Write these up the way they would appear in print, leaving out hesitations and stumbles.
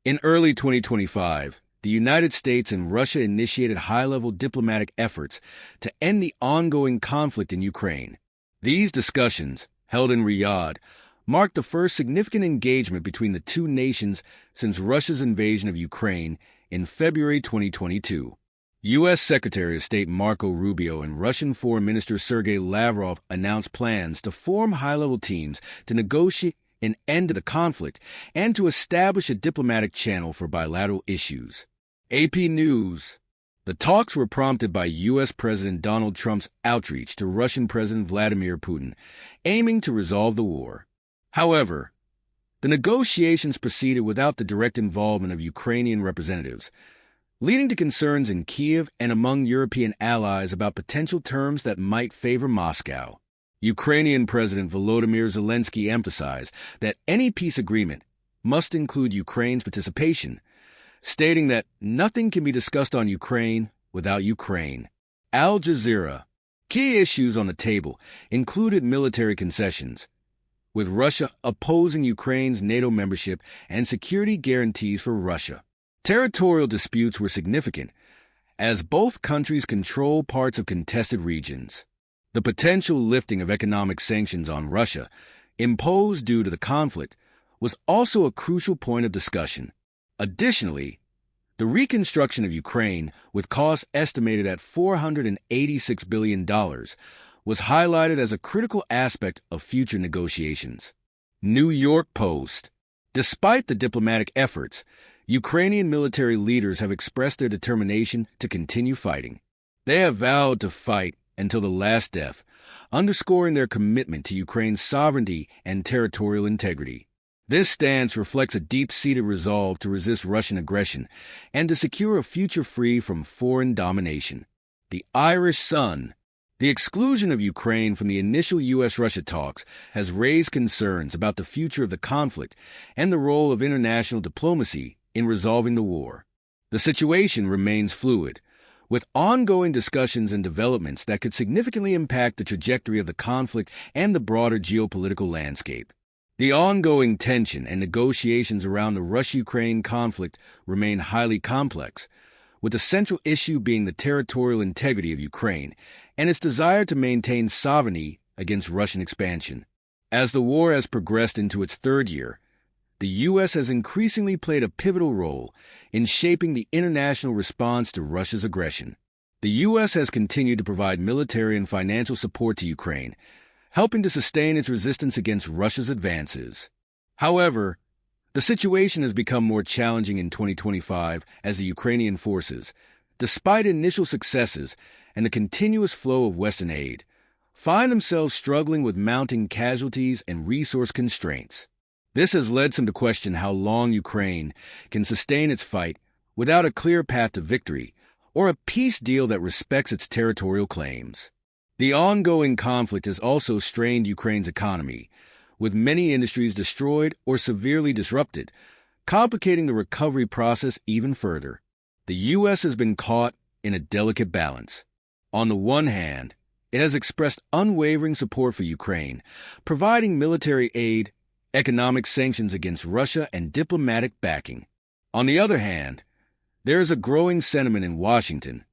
In early 2025, the United States and Russia initiated high-level diplomatic efforts to end the ongoing conflict in Ukraine. These discussions, held in Riyadh, marked the first significant engagement between the two nations since Russia's invasion of Ukraine in February 2022. U.S. Secretary of State Marco Rubio and Russian Foreign Minister Sergei Lavrov announced plans to form high-level teams to negotiate an end to the conflict and to establish a diplomatic channel for bilateral issues. AP News. The talks were prompted by U.S. President Donald Trump's outreach to Russian President Vladimir Putin, aiming to resolve the war. However, the negotiations proceeded without the direct involvement of Ukrainian representatives, leading to concerns in Kyiv and among European allies about potential terms that might favor Moscow. Ukrainian President Volodymyr Zelensky emphasized that any peace agreement must include Ukraine's participation, stating that nothing can be discussed on Ukraine without Ukraine. Al Jazeera. Key issues on the table included military concessions, with Russia opposing Ukraine's NATO membership and security guarantees for Russia. Territorial disputes were significant, as both countries control parts of contested regions. The potential lifting of economic sanctions on Russia, imposed due to the conflict, was also a crucial point of discussion. Additionally, the reconstruction of Ukraine, with costs estimated at $486 billion, was highlighted as a critical aspect of future negotiations. New York Post. Despite the diplomatic efforts, Ukrainian military leaders have expressed their determination to continue fighting. They have vowed to fight until the last death, underscoring their commitment to Ukraine's sovereignty and territorial integrity. This stance reflects a deep-seated resolve to resist Russian aggression and to secure a future free from foreign domination. The Irish Sun. The exclusion of Ukraine from the initial U.S.-Russia talks has raised concerns about the future of the conflict and the role of international diplomacy in resolving the war. The situation remains fluid, with ongoing discussions and developments that could significantly impact the trajectory of the conflict and the broader geopolitical landscape. The ongoing tension and negotiations around the Russia-Ukraine conflict remain highly complex, with the central issue being the territorial integrity of Ukraine and its desire to maintain sovereignty against Russian expansion. As the war has progressed into its third year, the U.S. has increasingly played a pivotal role in shaping the international response to Russia's aggression. The U.S. has continued to provide military and financial support to Ukraine, helping to sustain its resistance against Russia's advances. However, the situation has become more challenging in 2025 as the Ukrainian forces, despite initial successes and the continuous flow of Western aid, find themselves struggling with mounting casualties and resource constraints. This has led some to question how long Ukraine can sustain its fight without a clear path to victory or a peace deal that respects its territorial claims. The ongoing conflict has also strained Ukraine's economy, with many industries destroyed or severely disrupted, complicating the recovery process even further. The U.S. has been caught in a delicate balance. On the one hand, it has expressed unwavering support for Ukraine, providing military aid, economic sanctions against Russia, and diplomatic backing. On the other hand, there is a growing sentiment in Washington,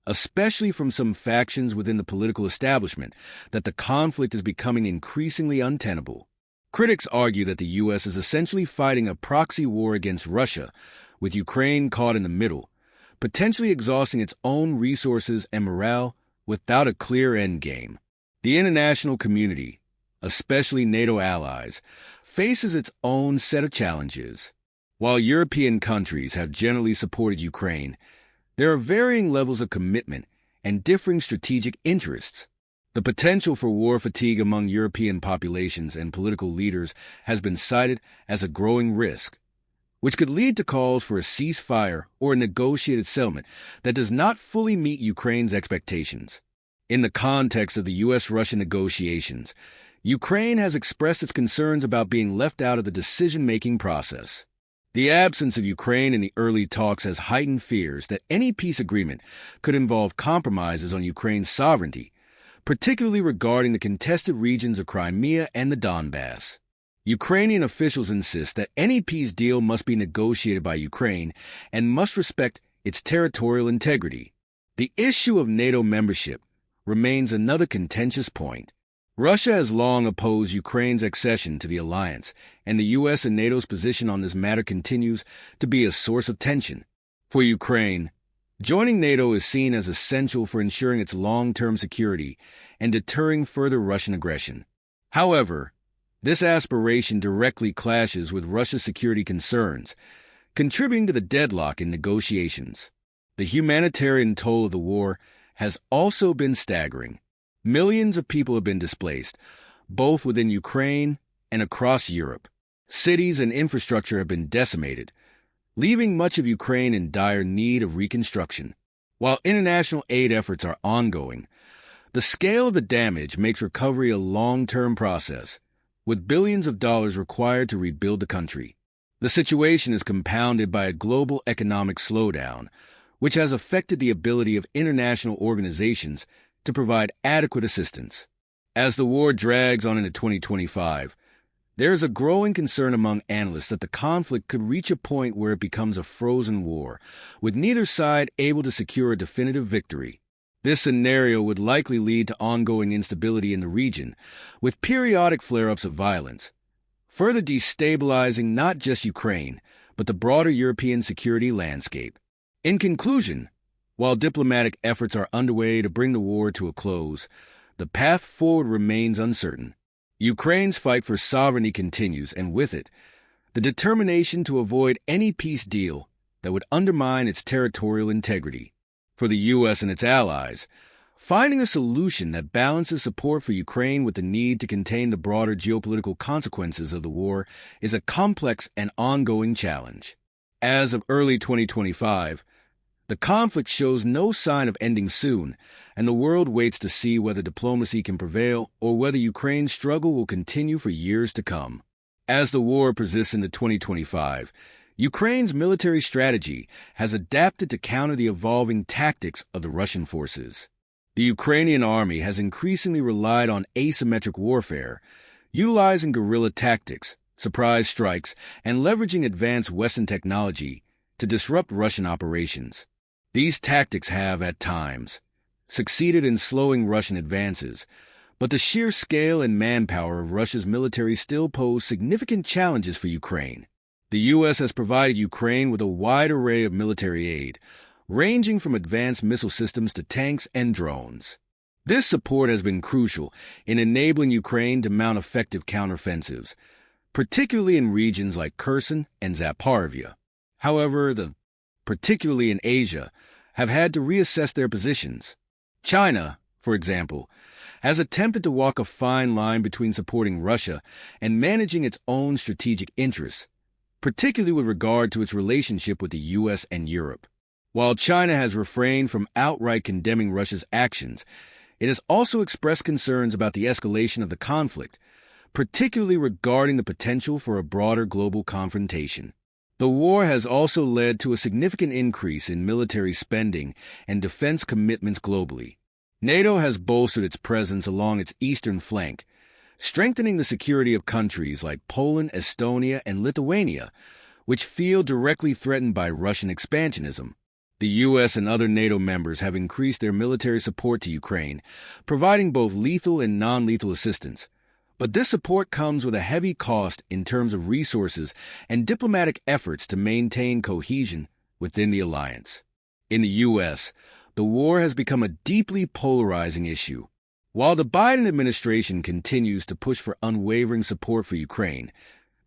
especially from some factions within the political establishment, that the conflict is becoming increasingly untenable. Critics argue that the U.S. is essentially fighting a proxy war against Russia, with Ukraine caught in the middle, potentially exhausting its own resources and morale without a clear endgame. The international community, especially NATO allies, faces its own set of challenges. While European countries have generally supported Ukraine, there are varying levels of commitment and differing strategic interests. The potential for war fatigue among European populations and political leaders has been cited as a growing risk, which could lead to calls for a ceasefire or a negotiated settlement that does not fully meet Ukraine's expectations. In the context of the U.S.-Russia negotiations, Ukraine has expressed its concerns about being left out of the decision-making process. The absence of Ukraine in the early talks has heightened fears that any peace agreement could involve compromises on Ukraine's sovereignty, particularly regarding the contested regions of Crimea and the Donbass. Ukrainian officials insist that any peace deal must be negotiated by Ukraine and must respect its territorial integrity. The issue of NATO membership remains another contentious point. Russia has long opposed Ukraine's accession to the alliance, and the U.S. and NATO's position on this matter continues to be a source of tension. For Ukraine, joining NATO is seen as essential for ensuring its long-term security and deterring further Russian aggression. However, this aspiration directly clashes with Russia's security concerns, contributing to the deadlock in negotiations. The humanitarian toll of the war has also been staggering. Millions of people have been displaced, both within Ukraine and across Europe. Cities and infrastructure have been decimated, leaving much of Ukraine in dire need of reconstruction. While international aid efforts are ongoing, the scale of the damage makes recovery a long-term process, with billions of dollars required to rebuild the country. The situation is compounded by a global economic slowdown, which has affected the ability of international organizations to provide adequate assistance. As the war drags on into 2025, there is a growing concern among analysts that the conflict could reach a point where it becomes a frozen war, with neither side able to secure a definitive victory. This scenario would likely lead to ongoing instability in the region, with periodic flare-ups of violence, further destabilizing not just Ukraine, but the broader European security landscape. In conclusion, while diplomatic efforts are underway to bring the war to a close, the path forward remains uncertain. Ukraine's fight for sovereignty continues, and with it, the determination to avoid any peace deal that would undermine its territorial integrity. For the U.S. and its allies, finding a solution that balances support for Ukraine with the need to contain the broader geopolitical consequences of the war is a complex and ongoing challenge. As of early 2025, the conflict shows no sign of ending soon, and the world waits to see whether diplomacy can prevail or whether Ukraine's struggle will continue for years to come. As the war persists into 2025, Ukraine's military strategy has adapted to counter the evolving tactics of the Russian forces. The Ukrainian army has increasingly relied on asymmetric warfare, utilizing guerrilla tactics, surprise strikes, and leveraging advanced Western technology to disrupt Russian operations. These tactics have, at times, succeeded in slowing Russian advances, but the sheer scale and manpower of Russia's military still pose significant challenges for Ukraine. The U.S. has provided Ukraine with a wide array of military aid, ranging from advanced missile systems to tanks and drones. This support has been crucial in enabling Ukraine to mount effective counteroffensives, particularly in regions like Kherson and Zaporizhzhia. However, particularly in Asia, have had to reassess their positions. China, for example, has attempted to walk a fine line between supporting Russia and managing its own strategic interests, particularly with regard to its relationship with the U.S. and Europe. While China has refrained from outright condemning Russia's actions, it has also expressed concerns about the escalation of the conflict, particularly regarding the potential for a broader global confrontation. The war has also led to a significant increase in military spending and defense commitments globally. NATO has bolstered its presence along its eastern flank, strengthening the security of countries like Poland, Estonia, and Lithuania, which feel directly threatened by Russian expansionism. The U.S. and other NATO members have increased their military support to Ukraine, providing both lethal and non-lethal assistance. But this support comes with a heavy cost in terms of resources and diplomatic efforts to maintain cohesion within the alliance. In the U.S., the war has become a deeply polarizing issue. While the Biden administration continues to push for unwavering support for Ukraine,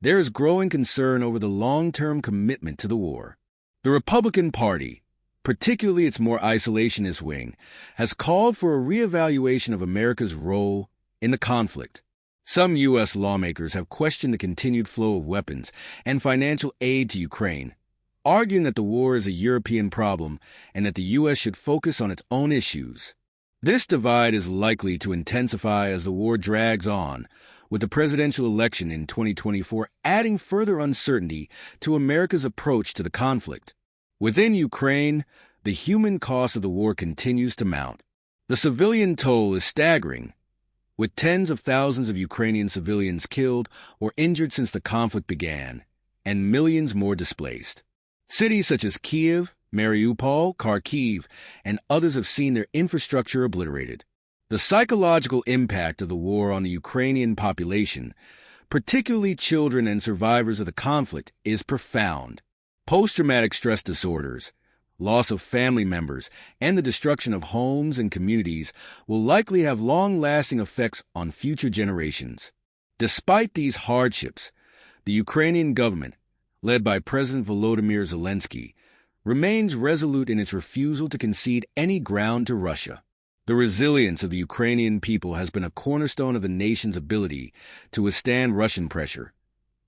there is growing concern over the long-term commitment to the war. The Republican Party, particularly its more isolationist wing, has called for a reevaluation of America's role in the conflict. Some U.S. lawmakers have questioned the continued flow of weapons and financial aid to Ukraine, arguing that the war is a European problem and that the U.S. should focus on its own issues. This divide is likely to intensify as the war drags on, with the presidential election in 2024 adding further uncertainty to America's approach to the conflict. Within Ukraine, the human cost of the war continues to mount. The civilian toll is staggering, with tens of thousands of Ukrainian civilians killed or injured since the conflict began, and millions more displaced. Cities such as Kiev, Mariupol, Kharkiv, and others have seen their infrastructure obliterated. The psychological impact of the war on the Ukrainian population, particularly children and survivors of the conflict, is profound. Post-traumatic stress disorders, loss of family members, and the destruction of homes and communities will likely have long-lasting effects on future generations. Despite these hardships, the Ukrainian government, led by President Volodymyr Zelensky, remains resolute in its refusal to concede any ground to Russia. The resilience of the Ukrainian people has been a cornerstone of the nation's ability to withstand Russian pressure.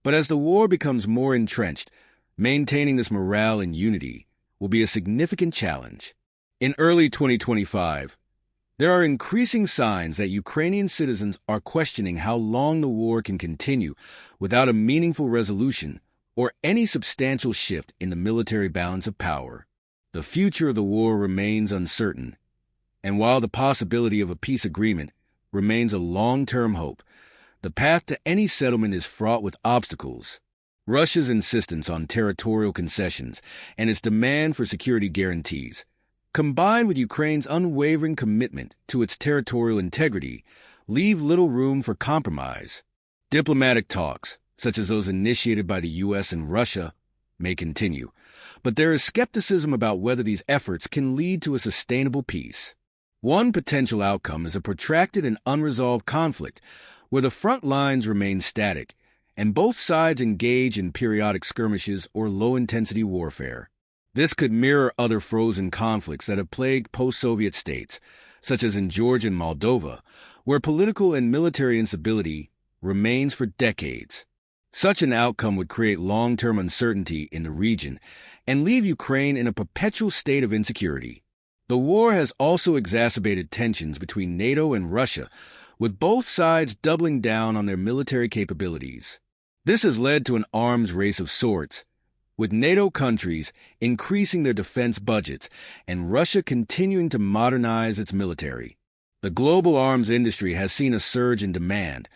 But as the war becomes more entrenched, maintaining this morale and unity will be a significant challenge. In early 2025, there are increasing signs that Ukrainian citizens are questioning how long the war can continue without a meaningful resolution or any substantial shift in the military balance of power. The future of the war remains uncertain, and while the possibility of a peace agreement remains a long-term hope, the path to any settlement is fraught with obstacles. Russia's insistence on territorial concessions and its demand for security guarantees, combined with Ukraine's unwavering commitment to its territorial integrity, leave little room for compromise. Diplomatic talks, such as those initiated by the U.S. and Russia, may continue, but there is skepticism about whether these efforts can lead to a sustainable peace. One potential outcome is a protracted and unresolved conflict where the front lines remain static and both sides engage in periodic skirmishes or low-intensity warfare. This could mirror other frozen conflicts that have plagued post-Soviet states, such as in Georgia and Moldova, where political and military instability remains for decades. Such an outcome would create long-term uncertainty in the region and leave Ukraine in a perpetual state of insecurity. The war has also exacerbated tensions between NATO and Russia, with both sides doubling down on their military capabilities. This has led to an arms race of sorts, with NATO countries increasing their defense budgets and Russia continuing to modernize its military. The global arms industry has seen a surge in demand,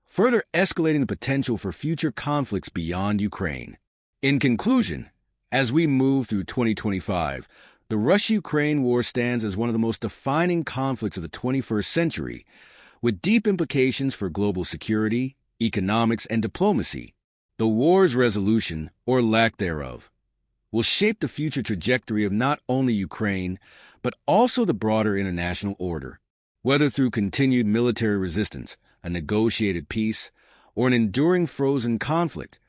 further escalating the potential for future conflicts beyond Ukraine. In conclusion, as we move through 2025, the Russia-Ukraine war stands as one of the most defining conflicts of the 21st century, with deep implications for global security, economics, and diplomacy. The war's resolution, or lack thereof, will shape the future trajectory of not only Ukraine, but also the broader international order. Whether through continued military resistance, a negotiated peace, or an enduring frozen conflict,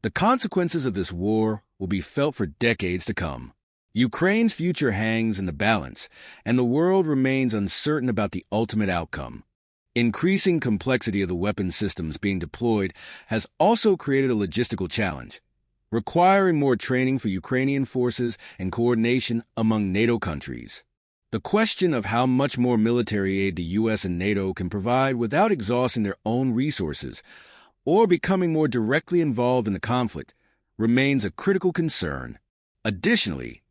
the consequences of this war will be felt for decades to come. Ukraine's future hangs in the balance, and the world remains uncertain about the ultimate outcome. Increasing complexity of the weapon systems being deployed has also created a logistical challenge, requiring more training for Ukrainian forces and coordination among NATO countries. The question of how much more military aid the U.S. and NATO can provide without exhausting their own resources or becoming more directly involved in the conflict remains a critical concern. Additionally,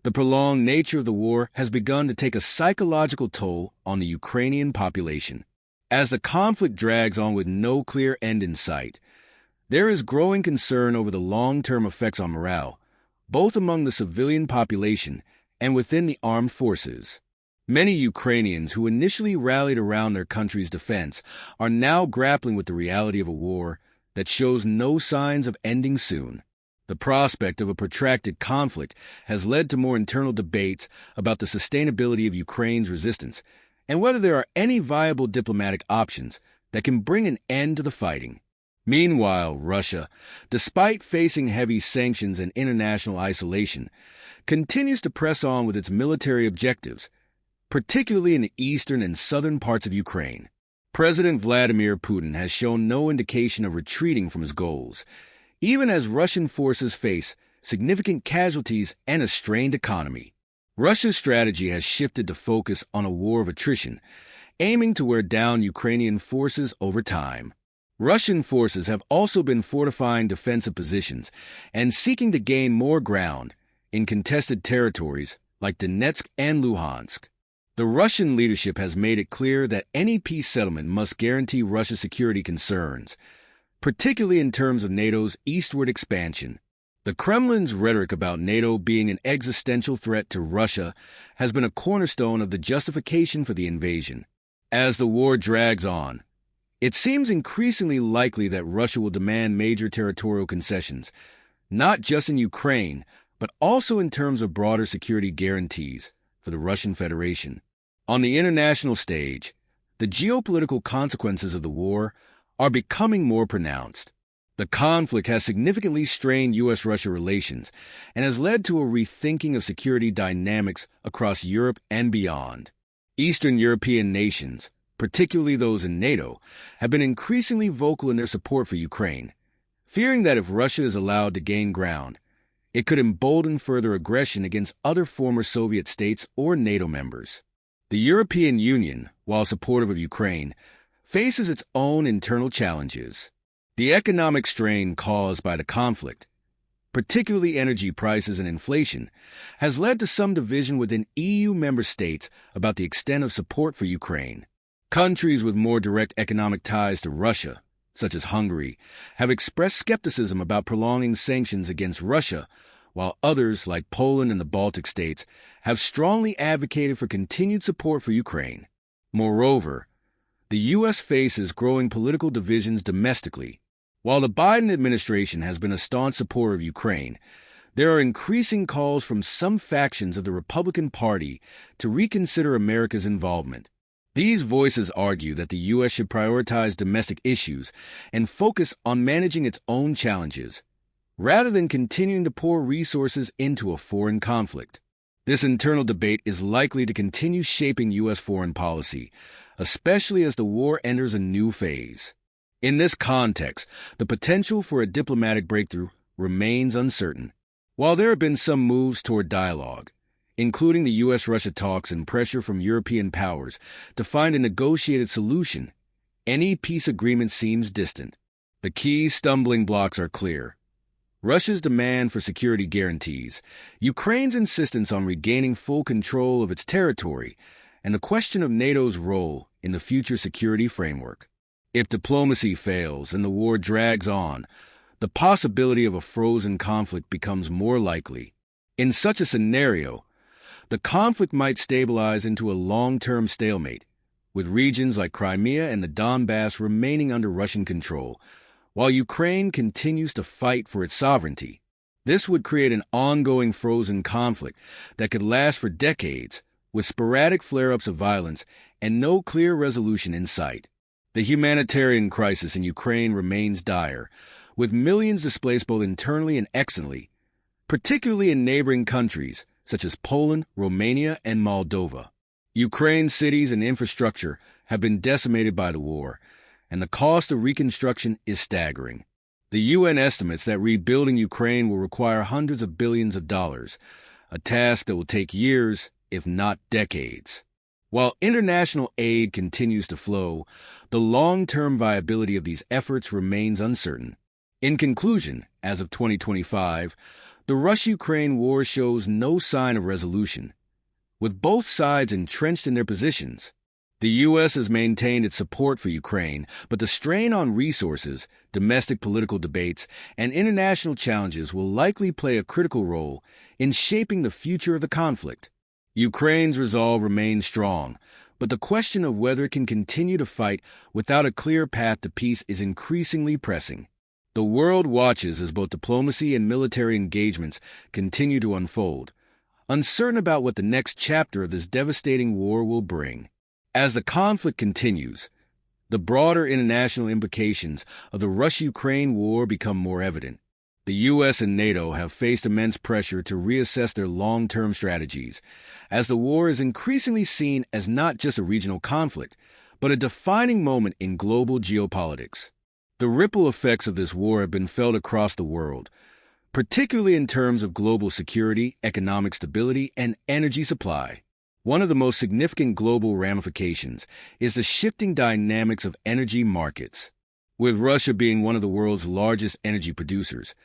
the prolonged nature of the war has begun to take a psychological toll on the Ukrainian population. As the conflict drags on with no clear end in sight, there is growing concern over the long-term effects on morale, both among the civilian population and within the armed forces. Many Ukrainians who initially rallied around their country's defense are now grappling with the reality of a war that shows no signs of ending soon. The prospect of a protracted conflict has led to more internal debates about the sustainability of Ukraine's resistance and whether there are any viable diplomatic options that can bring an end to the fighting. Meanwhile, Russia, despite facing heavy sanctions and international isolation, continues to press on with its military objectives, particularly in the eastern and southern parts of Ukraine. President Vladimir Putin has shown no indication of retreating from his goals, even as Russian forces face significant casualties and a strained economy. Russia's strategy has shifted to focus on a war of attrition, aiming to wear down Ukrainian forces over time. Russian forces have also been fortifying defensive positions and seeking to gain more ground in contested territories like Donetsk and Luhansk. The Russian leadership has made it clear that any peace settlement must guarantee Russia's security concerns, particularly in terms of NATO's eastward expansion. The Kremlin's rhetoric about NATO being an existential threat to Russia has been a cornerstone of the justification for the invasion. As the war drags on, it seems increasingly likely that Russia will demand major territorial concessions, not just in Ukraine, but also in terms of broader security guarantees for the Russian Federation. On the international stage, the geopolitical consequences of the war are becoming more pronounced. The conflict has significantly strained U.S.-Russia relations and has led to a rethinking of security dynamics across Europe and beyond. Eastern European nations, particularly those in NATO, have been increasingly vocal in their support for Ukraine, fearing that if Russia is allowed to gain ground, it could embolden further aggression against other former Soviet states or NATO members. The European Union, while supportive of Ukraine, faces its own internal challenges. The economic strain caused by the conflict, particularly energy prices and inflation, has led to some division within EU member states about the extent of support for Ukraine. Countries with more direct economic ties to Russia, such as Hungary, have expressed skepticism about prolonging sanctions against Russia, while others, like Poland and the Baltic states, have strongly advocated for continued support for Ukraine. Moreover, the U.S. faces growing political divisions domestically. While the Biden administration has been a staunch supporter of Ukraine, there are increasing calls from some factions of the Republican Party to reconsider America's involvement. These voices argue that the U.S. should prioritize domestic issues and focus on managing its own challenges, rather than continuing to pour resources into a foreign conflict. This internal debate is likely to continue shaping U.S. foreign policy, especially as the war enters a new phase. In this context, the potential for a diplomatic breakthrough remains uncertain. While there have been some moves toward dialogue, including the U.S.-Russia talks and pressure from European powers to find a negotiated solution, any peace agreement seems distant. The key stumbling blocks are clear: Russia's demand for security guarantees, Ukraine's insistence on regaining full control of its territory, and the question of NATO's role in the future security framework. If diplomacy fails and the war drags on, the possibility of a frozen conflict becomes more likely. In such a scenario, the conflict might stabilize into a long-term stalemate, with regions like Crimea and the Donbass remaining under Russian control, while Ukraine continues to fight for its sovereignty. This would create an ongoing frozen conflict that could last for decades, with sporadic flare-ups of violence and no clear resolution in sight. The humanitarian crisis in Ukraine remains dire, with millions displaced both internally and externally, particularly in neighboring countries such as Poland, Romania, and Moldova. Ukraine's cities and infrastructure have been decimated by the war, and the cost of reconstruction is staggering. The UN estimates that rebuilding Ukraine will require hundreds of billions of dollars, a task that will take years, if not decades. While international aid continues to flow, the long-term viability of these efforts remains uncertain. In conclusion, as of 2025, the Russia-Ukraine war shows no sign of resolution. With both sides entrenched in their positions, the U.S. has maintained its support for Ukraine, but the strain on resources, domestic political debates, and international challenges will likely play a critical role in shaping the future of the conflict. Ukraine's resolve remains strong, but the question of whether it can continue to fight without a clear path to peace is increasingly pressing. The world watches as both diplomacy and military engagements continue to unfold, uncertain about what the next chapter of this devastating war will bring. As the conflict continues, the broader international implications of the Russia-Ukraine war become more evident. The U.S. and NATO have faced immense pressure to reassess their long-term strategies, as the war is increasingly seen as not just a regional conflict, but a defining moment in global geopolitics. The ripple effects of this war have been felt across the world, particularly in terms of global security, economic stability, and energy supply. One of the most significant global ramifications is the shifting dynamics of energy markets. With Russia being one of the world's largest energy producers,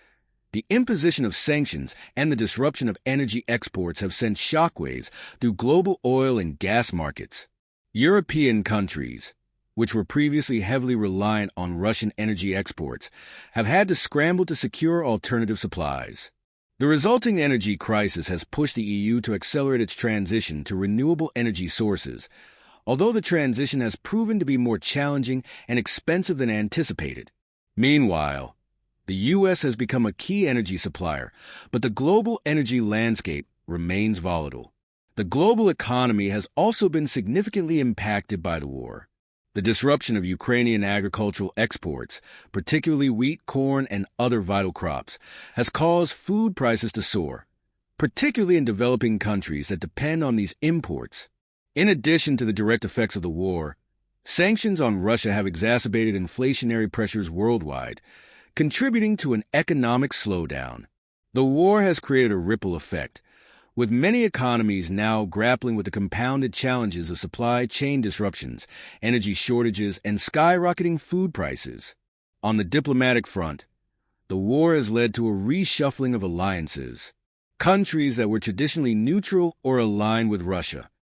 The imposition of sanctions and the disruption of energy exports have sent shockwaves through global oil and gas markets. European countries, which were previously heavily reliant on Russian energy exports, have had to scramble to secure alternative supplies. The resulting energy crisis has pushed the EU to accelerate its transition to renewable energy sources, although the transition has proven to be more challenging and expensive than anticipated. Meanwhile, the U.S. has become a key energy supplier, but the global energy landscape remains volatile. The global economy has also been significantly impacted by the war. The disruption of Ukrainian agricultural exports, particularly wheat, corn, and other vital crops, has caused food prices to soar, particularly in developing countries that depend on these imports. In addition to the direct effects of the war, sanctions on Russia have exacerbated inflationary pressures worldwide, contributing to an economic slowdown. The war has created a ripple effect, with many economies now grappling with the compounded challenges of supply chain disruptions, energy shortages, and skyrocketing food prices. On the diplomatic front, the war has led to a reshuffling of alliances. Countries that were traditionally neutral or aligned with Russia